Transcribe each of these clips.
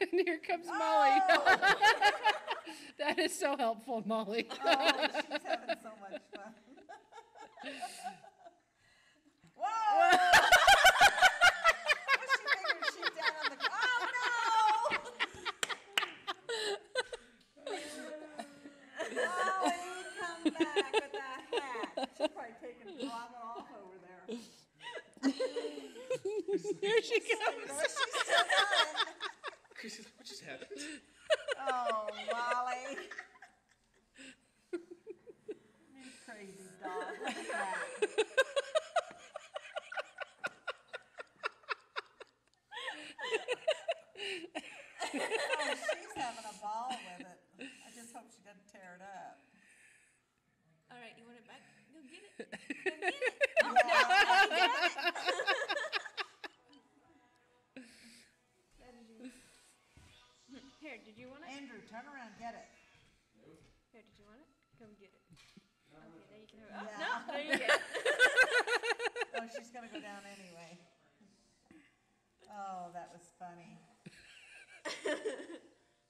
And here comes Molly. That is so helpful, Molly. Oh, she's having so much fun. Whoa! She figured she's down on the. Oh no! Molly, come back with that hat. She's probably taking vomit off over there. Here she comes. No, she's still going. Chrissy's like, what just happened? Oh, Molly. You crazy dog. Look at that. Oh, she's having a ball with it. I just hope she doesn't tear it up. All right, you want it back? Go get it. Go get it. Oh, no, you got it. Here, did you want it? Andrew, turn around, get it. Here, did you want it? Come get it. Okay, now you can have it. Oh, Yeah. no, there you go. Oh, she's gonna go down anyway. Oh, that was funny.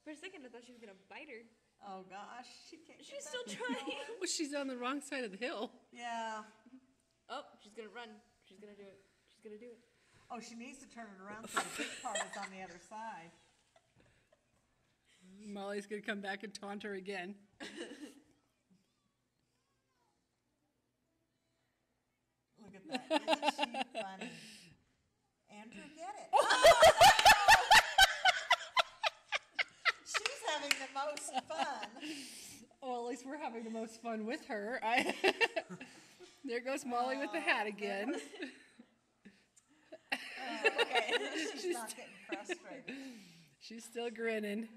For a second, I thought she was going to bite her. Oh, gosh, she can't get She's that still thing trying. going. Well, she's on the wrong side of the hill. Yeah. Oh, she's going to run. She's going to do it. She's going to do it. Oh, she needs to turn it around so the big part is on the other side. Molly's gonna come back and taunt her again. Look at that. Isn't she funny? Andrew, get it. She's having the most fun. Well, at least we're having the most fun with her. There goes Molly with the hat again. Okay. She's not getting frustrated. She's still grinning.